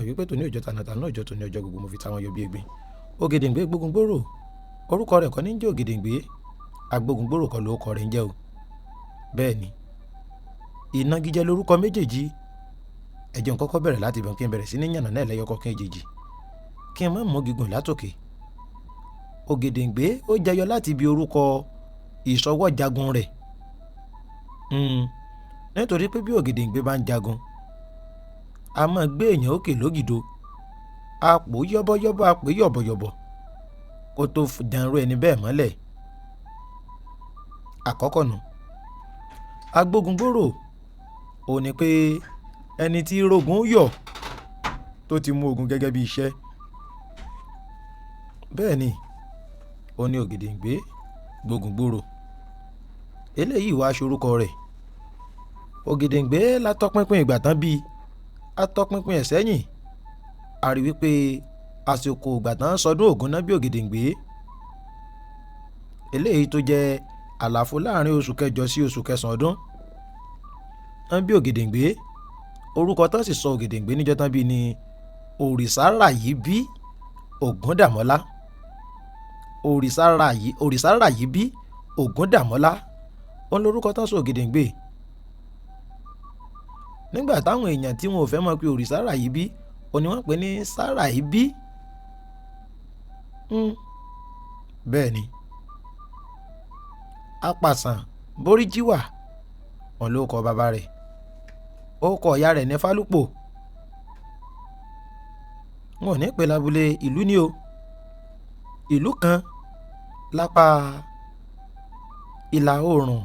wípé tòní òjò tànàtànà òjò tòní ọjọ́ gbogbo mo fi táwọn yọ bí egbin. Ògèdèǹgbé gbógungbòrò orúkọ rẹ̀ kọ́ ní jẹ́ Ògèdèǹgbé, agbógungbòrò kọ́ lórúkọ rẹ̀ ń jẹ́ o. bẹ́ẹ̀ ni ìnagijẹ lórúkọ méjèèjì. ẹ jẹ́ n kọ́kọ́ bẹ̀rẹ̀ láti ibẹ̀ kí n bẹ̀rẹ̀ sí ní yànnà náà lẹ́yọkọ̀ọ̀kan èjèèjì kí n má mú gígùn látòkè. Ògèdèǹgbé ó jẹyọ láti ibi orúkọ ìṣọwọ́jagun rẹ̀. nítorí pé bí Ògèdèǹgbé bá ń jagun a máa gbé èèyàn òkè lógìdo, apò yọ́bọ́yọ́bọ́ apò yọ̀bọ̀yọ̀bọ̀ kó tó dànrú ẹni bẹ́ẹ̀ mọ́lẹ̀. àkọ́kọ́ nù. Agbógungbòrò ò ní pé ẹni tí rogun yọ̀ tó ti mú ogun gẹ́gẹ́ bí iṣẹ́. bẹ́ẹ̀ ni ó ní Ògèdèǹgbé gbógungbòrò. eléyìí wá aṣorúkọ rẹ̀. Ògèdèǹgbé látọpinpin ìgbà tán bíi atọpinpin ẹ̀ sẹ́yìn a rí wípé àsìkò ìgbà tán sọdún Ògún náà bí Ògèdèǹgbé. eléyìí tó jẹ́ àlàfo láàrin oṣù kẹjọ sí oṣù kẹsàn-án ọdún náà bí Ògèdèǹgbé. orúkọ tán sì sọ Ògèdèǹgbé níjọ́ tán bí ni Òrìṣàràyíbí Ògúndàmọ́lá. Òrìṣàràyíbí Ògúndàmọ́lá ó lórúkọ tán sọ Ògèdèǹgbé. nígbà táwọn èèyàn tí wọn ò fẹ́ mọ̀ pé Òrìṣàràyíbí ó ní wọ́n pè ní Sàràyíbí. bẹ́ẹ̀ ni apàṣàn Bóríjíwà wọn ló kọ bàbá rẹ̀, ó kọ ìyá rẹ̀ ní Fálúpò. wọn ò ní pè lábúlé ìlú ní o, ìlú kan lápá ìlà oòrùn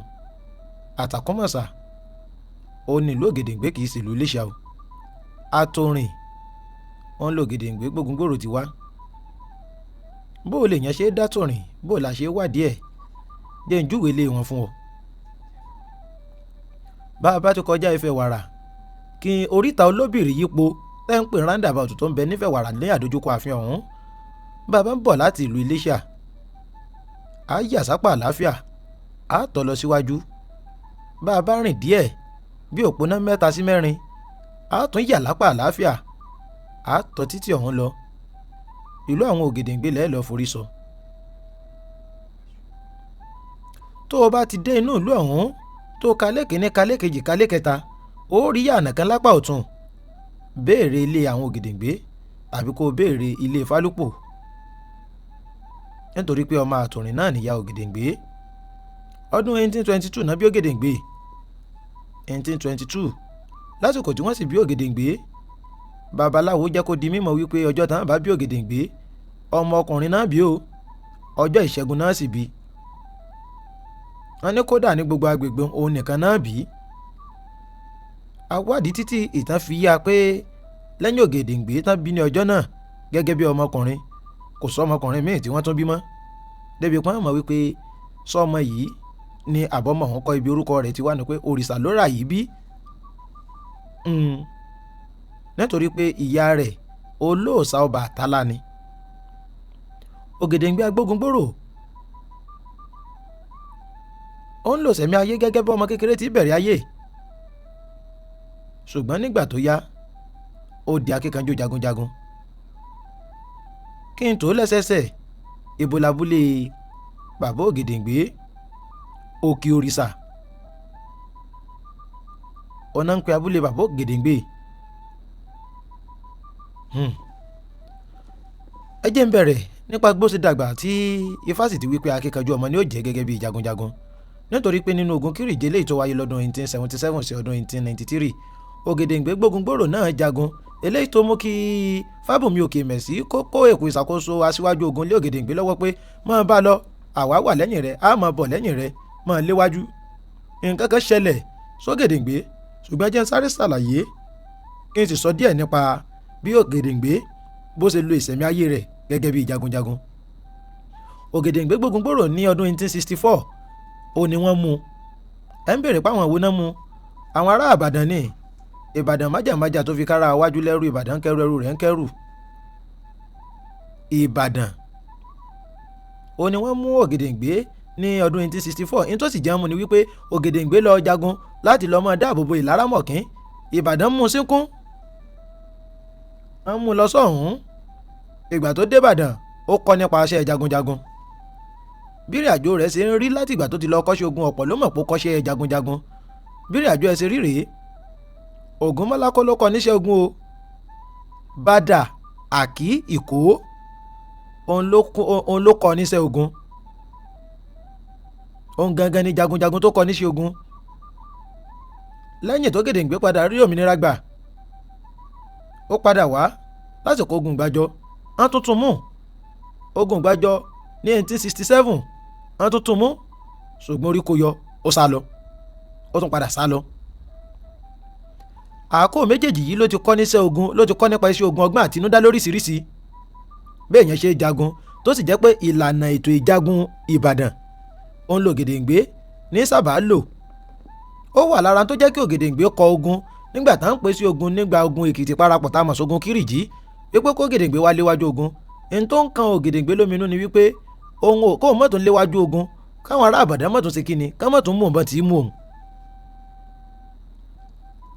Àtàkùnmọ̀sà ó ní ìlú Ògèdèǹgbé kì í sì ìlú Iléṣà o. Àtòrìn wọn lò Ògèdèǹgbé gbógungbòrò ti wá. bó o lè yàn ṣe é dátòrìn bó o là ṣe é wádìí ẹ̀ jẹ́ ń júwèé lé wọn fún ọ. bá a bá ti kọjá Ifẹ̀ Wàrà kí oríta Olóbìrí yípo tẹ́ ń pè roundabout tó ń bẹ nífẹ̀ Wàrà ní àdójúkọ ààfin ọ̀hún. bá a bá ń bọ̀ láti ìlú Iléṣà á yà sápá àlàáfíà á tọ̀ lọ síwájú. bá a bá rìn díẹ̀ bí òpónà 3 sí 4 á tún yà lápá àlàáfíà á tọ̀ títí ọ̀hún lọ. ìlú àwọn Ògèdèǹgbé lẹ́ẹ̀ lọ forí sọ. tó o bá ti dé inú ìlú ọ̀hún tó kalẹ̀ kìíní kalẹ̀ kejì kalẹ̀ kẹta ó rí yànà kan lápá ọ̀tún. béèrè ilé àwọn Ògèdèǹgbé tàbí kó o béèrè ilé Fálúpò nítorí pé ọmọ Àtòrìn náà nìyá Ògèdèǹgbé. ọdún 1822 náà bí Ògèdèǹgbé. 1822 lásìkò tí wọ́n sì bí Ògèdèǹgbé babaláwo jẹ́ kó di mímọ̀ wípé ọjọ́ tán bá bí Ògèdèǹgbé ọmọ ọkùnrin náà bí o, ọjọ́ ìṣẹ́gun náà sì bí. wọ́n ní kódà ní gbogbo agbègbè òun nìkan náà bí. awádìí títí ìtàn fi yá pé lẹ́yìn Ògèdèǹgbé tán bí ní ọjọ́ náà gẹ́gẹ́ bí ọmọkùnrin kò sọ́mọkùnrin míì tí wọ́n tún bí mọ́. débi pọ́n mọ̀ wípé sọ́mọ yìí ni àbọ̀mọ̀ ọ̀hún kọ́ ibi orúkọ rẹ̀ ti wá ní pé Òrìṣàlóràyíbí. nítorí pé ìyá rẹ̀ olóòṣà Ọbàtálá ni. Ògèdèǹgbé agbógungbòrò ó ń lò sẹ́mi ayé gẹ́gẹ́ bí ọmọ kékeré tí bẹ̀rẹ̀ ayé. ṣùgbọ́n nígbà tó yá ó di akíkanjú jagunjagun. kí n tó lẹ́sẹsẹ ibo labúlé bàbá Ògèdèǹgbé Òkè Òrìṣà ọ̀nà ń pe abúlé bàbá Ògèdèǹgbé. ẹ jẹ́ ń bẹ̀rẹ̀ nípa bó ṣe dàgbà tí Ifásitì wípé akíkanjú ọmọ ni ó jẹ́ gẹ́gẹ́ bí jagunjagun. nítorí pé nínú ogun Kírìjé léyìí tó wáyé lọ́dún 1877 sí ọdún 1893 Ògèdèǹgbé gbógungbòrò náà jagun, eléyìí tó mú kí Fábùnmí Òkèmẹ̀sí kó èkó ìṣàkóso aṣíwájú ogun lé Ògèdèǹgbé lọ́wọ́ pé máa bá lọ àwa wà lẹ́yìn rẹ̀ á máa bọ̀ lẹ́yìn rẹ̀ máa léwájú. nǹkan kan ṣẹlẹ̀ sógèdèǹgbé ṣùgbọ́n jẹ́ ń sáré ṣàlàyé kí n sì sọ díẹ̀ nípa bí Ògèdèǹgbé bó ṣe lo ìṣẹ̀mí ayé rẹ̀ gẹ́gẹ́ bí jagunjagun. Ògèdèǹgbé gbógungbòrò ní ọdún 1864 ó ní wọ́n mú. ẹ ń bèrè páwọn wo náà mú. àwọn ará Ìbàdàn ní Ìbàdàn májàmájà tó fi kára wájú lẹ́rú Ìbàdàn kẹrù ẹrù rẹ̀ ń kẹrù. Ìbàdàn ó ní wọ́n mú Ògèdèǹgbé ní ọdún 1864. ní tó sì jẹ́ mú ni wípé Ògèdèǹgbé lọ jagun láti lọ́ọ́ máa dáàbò bo Ìlaramọ̀kín. Ìbàdàn mú sínkún. wọ́n mú lọ sọ́hún. Ìgbà tó dé Ìbàdàn ó kọ́ nípa iṣẹ́ jagunjagun. Bí ìrìn àjò rẹ̀ ṣe ń rí láti ìgbà tó ti lọ kọ́ṣẹ́ ogun, ọ̀pọ̀ ló mọ̀ pé ó kọ́ṣẹ́ jagunjagun. Bí ìrìn àjò ẹ̀ ṣe rí rèé, Ògúnmọ́lá kọ́ ló kọ́ níṣẹ́ ogun o. Bádà, Àkí, Ìkó òun ló kọ́ níṣẹ́ ogun. Òun gangan ni jagunjagun tó kọ́ níṣẹ́ ogun. Lẹ́yìn tó Ògèdèngbé padà rí òmìnira gbà, ó padà wá lásìkò ogun Ìgbàjọ. Wọ́n tún tún mú ogun Ìgbàjọ ní 1867. Wọ́n tún tún mú, ṣùgbọ́n orí kó yọ, ó sá lọ. Ó tún padà sá lọ. Àkó méjèèjì yìí ló ti kọ́ níṣẹ́ ogun, ló ti kọ́ nípa iṣẹ́ ogun ọgbọ́n àtinúdá lóríṣiríṣi. Bẹ́ẹ̀ yẹn ṣe jagun tó sì jẹ́ pé ìlànà ètò ìjagun Ìbàdàn òun l'Ògèdèngbé ní sábà lò. Ó wà lára tó jẹ́ kí Ògèdèngbé kọ ogun nígbà tá à ń pè sí ogun nígbà ogun Èkìtì parapọ̀ tá a mọ̀ sógun Kírìjí, wípé kó Ògèdèngbé wá léwájú ogun. Ẹni tó ń kan Ògèdèngbé lóminú ni wípé òun ò kó mọ́tò ń léwájú ogun, káwọn ará Ìbàdàn mọ́tò ṣe kíni, ká mọ́tò ń mú òun tí í mú òun.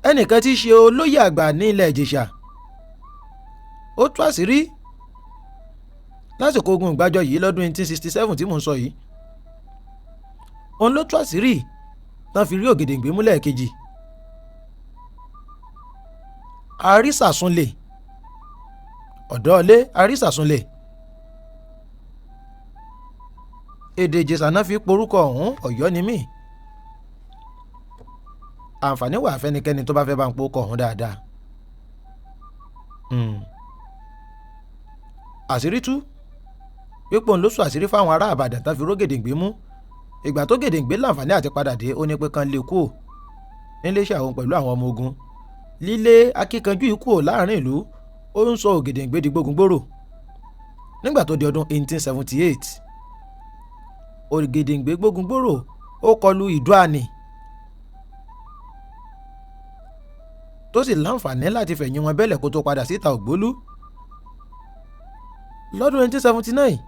Ẹnìkan tí í ṣe olóyè àgbà ní ilẹ̀ Ìjẹ̀ṣà, ó tú àṣírí lásìkò ogun Ìgbàjọ yìí lọ́dún 1867 tí mò ń sọ yìí. Òun ló tú àṣírí tán fi rí Ògèdèngbé mú lẹ́ẹ̀kejì. Àrísàsúnlẹ̀, Ọ̀dọ́ọlé Àrísàsúnlẹ̀, èdè Ìjẹ̀ṣà náà fi porúkọ ọ̀hún, Ọ̀yọ́ ni mí. Àǹfààní wà fẹ́nikẹ́ni tó bá fẹ́ bá ń porúkọ ọ̀hún dáadáa. Àṣírí tú pípò ń ló sọ àṣírí fáwọn ará Ìbàdàn tán fi rógèdèngbé mú. Ìgbà tó Ògèdèngbé láǹfààní àti padà dé, ó ní pé kán lè kú nílé iṣẹ́ àwọn pẹ̀lú àwọn ọmọ ogun. Lílé akíkanjú ikú ò láàrin ìlú, ó ń sọ Ògèdèngbé di gbógungbòrò. Nígbà tó di ọdún 1878, Ògèdèngbé gbógungbòrò, ó kọlu Ìdó-àní tó sì láǹfààní láti fẹ̀yìn wọn bẹ́lẹ̀ kó tó padà síta Ògbólú. Lọ́dún 1879,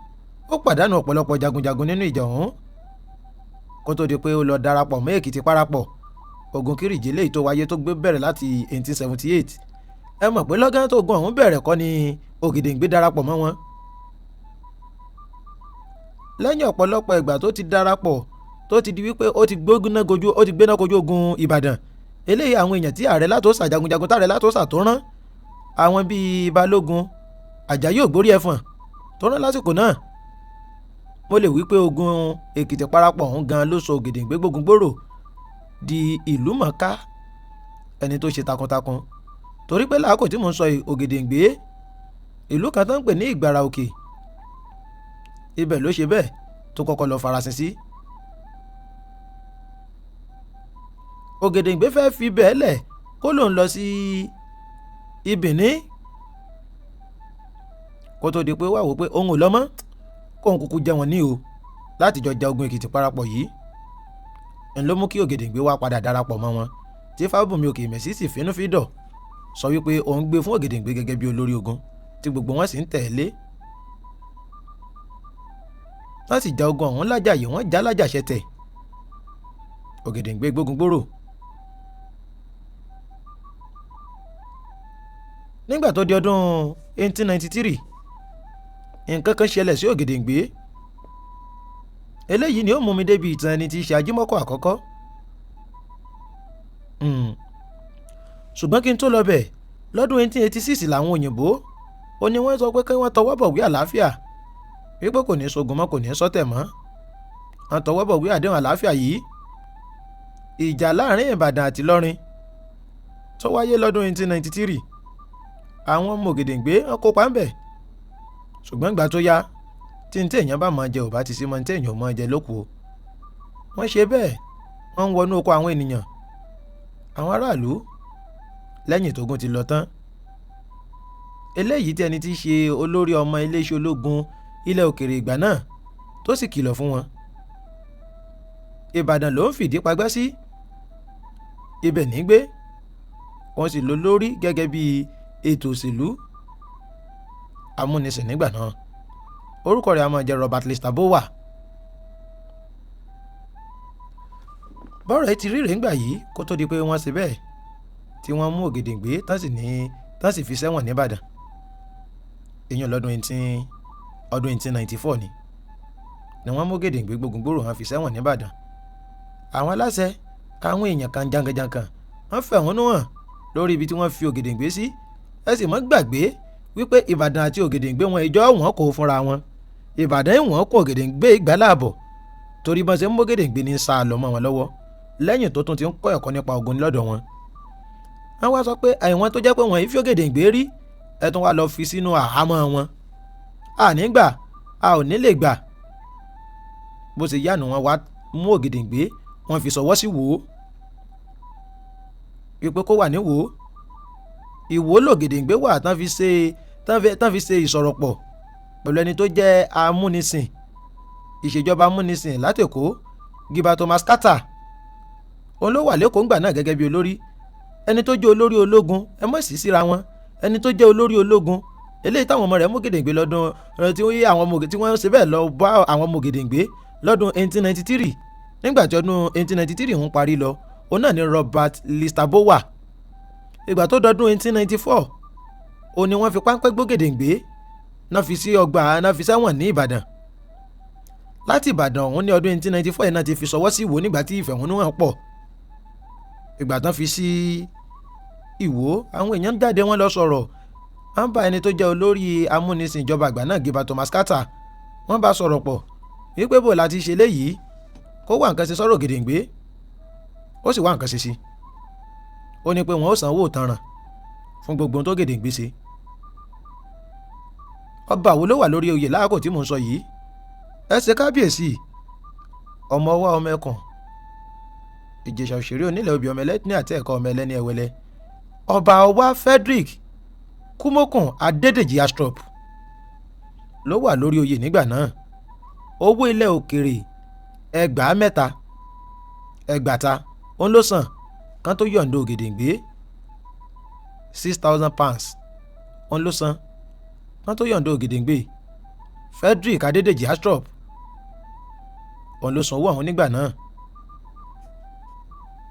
ó pàdánù ọ̀pọ̀lọpọ̀ jagunjagun nínú ìjà ọ̀hún kó tó di pé ó lọ darapọ̀ mọ́ Èkìtì parapọ̀. Ogun Kírìjí léyìí tó wáyé tó gbé bẹ̀rẹ̀ láti 1878. Ẹ mọ̀ pé lọ́gán tó ogun ọ̀hún bẹ̀rẹ̀ kọ́ ni Ògèdèngbé darapọ̀ mọ́ wọn. Lẹ́yìn ọ̀pọ̀lọpọ̀ ìgbà tó ti darapọ̀, tó ti di wípé ó ti gbéná kojú ogun Ìbàdàn. Eléyìí àwọn èèyàn tí Ààrẹ Látòsà, jagunjagun t'Ààrẹ Látòsà tó rán, àwọn bíi Balógun, Àjàyí Ògbórí Ẹfọ̀n tó rán lásìkò náà. Mo lè wí pé ogun Èkìtì parapọ̀ ọ̀hún gan ló sọ Ògèdèngbé gbógungbòrò di ìlú mọ̀ọ́ká, ẹni tó ṣe takuntakun. Torí pé láàkó tí mò ń sọ Ògèdèngbé, ìlú kan tó ń pè ní Ìgbàrà Òkè, ibẹ̀ ló ṣe bẹ́ẹ̀ tó kọ́kọ́ lọ farasin sí. Ògèdèngbé fẹ́ fi bẹ́ẹ̀ lẹ̀ kó lòun lọ sí Ìbìní kó tó di pé wà wò pé òun ò lọ mọ́, kóun kúkú jẹ́ wọn ní o láti jọ ja ogun Èkìtì parapọ̀ yìí. Ń ló mú kí Ògèdèngbé wá padà darapọ̀ mọ́ wọn, tí Fábùnmi Òkèmẹ́sì sì fínúfíndọ̀ sọ wípé òun gbé fún Ògèdèngbé gẹ́gẹ́ bí olórí ogun tí gbogbo wọn sì ń tẹ̀lé. Wọ́n sì ja ogun ọ̀hún lájàyè, wọ́n já lájàṣẹ́tẹ̀. Ògèdèngbé gbógungbòrò. Nígbà tó di ọdún 1893, nǹkan kan ṣẹlẹ̀ sí Ògèdèngbé. Eléyìí ni ó mú mi débi ìtàn ẹni tí í ṣe Ajímọ́kọ̀ àkọ́kọ́. Ṣùgbọ́n kí n tó lọ bẹ̀, lọ́dún 1886 làwọn òyìnbó ó ní wọ́n sọ pé kí wọ́n tọwọ́ bọ̀wé àlàáfíà, wípé kò ní sógun mọ́, kò ní sọ́tẹ̀ mọ́. Wọ́n tọwọ́ bọ̀wé àdéhùn àlàáfíà yìí. Ìjà láàrin Ìbàdàn àti Ìlọrin tó wáyé lọ́dún 1893, àwọn ọmọ Ògèdèngbé wọ́n kópa ń bẹ̀. Ṣùgbọ́n ìgbà tó yá, tí ní téèyàn bá máa jẹ ò bá ti sí mọ́ ní téèyàn ò máa jẹ lóko. Wọ́n ṣe bẹ́ẹ̀, wọ́n ń wọnú oko àwọn ènìyàn, àwọn aráàlú, lẹ́yìn tógun ti lọ tán. Eléyìí tí ẹni tí í ṣe olórí ọmọ iléeṣẹ́ ológun ilẹ̀ òkèrè ìgbà náà tó sì kìlọ̀ fún wọn. Ìbàdàn ló ń fìdí pagbá sí, ibẹ̀ ní gbé, wọ́n sì lò lórí gẹ́gẹ́ bí ètò òṣèlú amúnisìn nígbà náà. Orúkọ rẹ̀ a máa jẹ́ Robert Lister-Bower. Bọ́rọ̀ ẹ ti rí rèé ńgbà yìí kó tó di pé wọ́n ṣe bẹ́ẹ̀ tí wọ́n mú Ògèdèngbé tán sì fi sẹ́wọ̀n nìbàdàn. èèyàn lọ́dún 1894 ni wọ́n mú Ògèdèngbé gbogbogbòrò wọn fi sẹ́wọ̀n nìbàdàn. àwọn aláṣẹ káwọn èèyàn kan jankan-jankan wọ́n fẹ̀hónú hàn lórí ibi tí wọ́n fi Ògèdèngbé sí. ẹ sì mọ́ gbàgbé wípé Ìbàdàn àti Ògèdèngbé wọn ìjọ wọn kò fúnra wọn. Ìbàdàn ìwọ̀n kó Ògèdèngbé ìgbàláàbọ̀ torí bọ́n ṣe ń mú Ògèdèngbé ní sáà lọ mọ́ wọn lọ́wọ́ lẹ́yìn tó tún ti ń kọ́ ẹ̀kọ́ nípa ogun lọ́dọ̀ wọn. wọ́n wá sọ pé àìwọ́n tó jẹ́ pé wọ́n ìfi Ògèdèngbé rí ẹ tún wá lọ fi sínú àhámọ́ wọn. a ní gbà a ò ní lè gbà. bó ṣe yánu wọn wá mú Ògèdèngbé wọn fi sọwọ́ sí Ìwó wípé kó wà ní Ìwó. Ìwó l'Ògèdèngbé wà tán fi ṣe ìsọ̀rọ̀pọ̀ pẹ̀lú ẹni tó jẹ́ amúnisìn ìṣèjọba amúnisìn látẹ̀kọ́ Gilbert Thomas Carter. òun ló wà lẹ́kọ̀ọ́ ńgbà náà gẹ́gẹ́ bí olórí. ẹni tó jẹ́ olórí ológun ẹ mọ̀ sí síra wọn. ẹni tó jẹ́ olórí ológun eléyìí táwọn ọmọ rẹ̀ mú Ògèdèngbé lọ́dún tí wọ́n ṣe bẹ́ẹ̀ lọ bá àwọn ọmọ Ògèdèngbé lọ́dún 1893 nígbà tí ọdún 1893 ń parí lọ òun náà ni Robert Lister-Bower. ìgbà tó dọdún 1894 òun ni wọ́n fi páńpẹ́ gbógèdèngbé náà fi sí ọgbà náà fi sẹ́wọ̀n ní Ìbàdàn. láti Ìbàdàn òun ní ọdún 1894 náà ti fi sọwọ́ sí Ìwó nígbà tí ìfẹ̀hónúhàn pọ̀. ìgbà tán fi sí Ìwó àwọn èèyàn jáde wọ́n lọ sọ̀rọ̀ wọ́n bá ẹni tó jẹ́ olórí amúnisìn ìjọba àgbà náà Gilbert Thomas Carter wọ́n bá sọ̀rọ̀ pọ̀ wípé bò láti ṣe léyìí kó wá nǹkan ṣe sọ́rọ̀ Ògèdèngbé ó sì wá nǹkan ṣe sí. ó ní pé wọ́n ó sanwó ìtanràn fún gbogbo ohun tó Ògèdèngbé ṣe. ọba wo ló wà lórí oyè láàkó tí mò ń sọ yìí? ẹ ṣe kábíyèsí ọmọ ọwọ́ ọmọ ẹkùn Ìjẹ̀ṣà òṣèré onílẹ̀ obì ọmọ ẹlẹ́ni àti ẹ̀kọ́ ọmọ ẹlẹ́ni ẹ̀wẹ́lẹ́ ọba ọwá Frederick Kúmókùn Adédèjì Astrop ló wà lórí oyè nígbà náà. owó ilẹ̀ òkèrè ẹgbàáta òun ló san kan tó yọ̀ǹda Ògèdèngbé £6,000 òun ló san kan tó yọ̀ǹda Ògèdèngbé. Frederick Adédèjì Astrop òun ló san owó àwọn nígbà náà.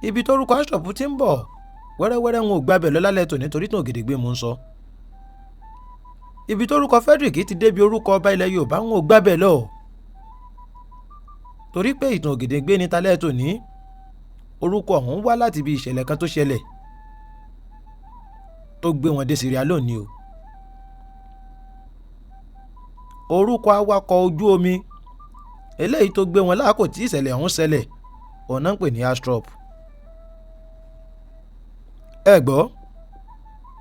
ibi tórúkọ Astrop ti ń bọ̀ wẹ́rẹ́wẹ́rẹ́ wọn ò gbàbẹ̀ lọ lálẹ́ tò nítorí tó Ògèdèngbé mò ń sọ. ibi tórúkọ Frederick ti débi orúkọ ọba ilẹ̀ Yorùbá wọn ò gbàbẹ̀ lọ torí pé ìtàn Ògèdèngbé ní talẹ́ tò ní orúkọ ọ̀hún wá láti ibi ìṣẹ̀lẹ̀ kan tó ṣẹlẹ̀ tó gbé wọn dé Sierra Leone ni o. orúkọ awakọ̀ ojú omi eléyìí tó gbé wọn láàkó tí ìṣẹ̀lẹ̀ ọ̀hún ṣẹlẹ̀ ọ̀nà ń pè ní Astrop. ẹ gbọ́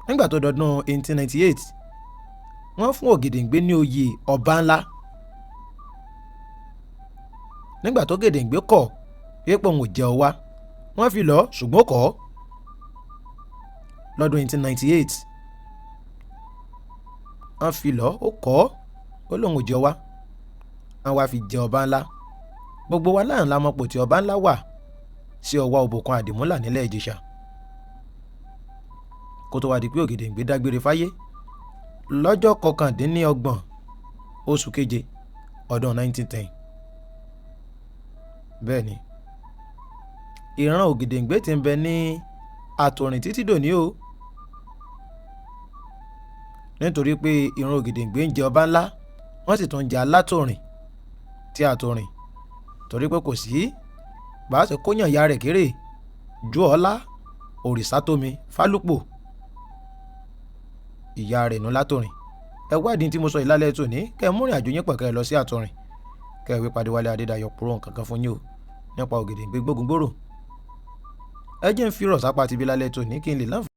nígbà tó dọdún 1898 wọ́n fún Ògèdèngbé ní oyè ọba ńlá. nígbà tó Ògèdèngbé kọ̀ wípé òun ò jẹ́ ọwá wọ́n fi lọ ṣùgbọ́n kọ̀ lọ́dún 1898 wọ́n fi lọ ó kọ̀ ó lóun ò jẹ́ ọwá wọ́n wá fi jẹ ọba ńlá. gbogbo wa láàrín la mọ̀ pò tí ọba ńlá wà sí ọwá Òbòkan Àdìmúlà nílẹ̀ Ìjẹ̀ṣà kó tó wá di pé Ògèdèngbé dágbére fáyé lọ́jọ́ 29 oṣù keje ọdún 1910. bẹ́ẹ̀ ni ìran Ògèdèngbé ti ń bẹ ní Àtòrìn títí dòní o nítorí pé ìran Ògèdèngbé ń jẹ ọba ńlá wọ́n sì tún ń jẹ Alátòrìn tí Àtòrìn torí pé kò sí bàásì kóyàn ìyá rẹ̀ kéré ju ọlá Òrìṣàtómi Fálúpò ìyá rẹ̀ nù Látòrìn. ẹ wádìí tí mo sọ ìlàlẹ̀ tòní kẹ́ ẹ múrin àjò yín pọ̀ kẹ́ ẹ lọ sí Àtòrìn kẹ́ ẹ wí padì Wálé Adédayọ̀ púrò nǹkan kan fún yín o nípa Ògèdèngbé gbógungbòrò. ẹ jẹ́ ń fi rọ̀ sápá ti bí lálẹ́ tòní kí n lè láǹfààní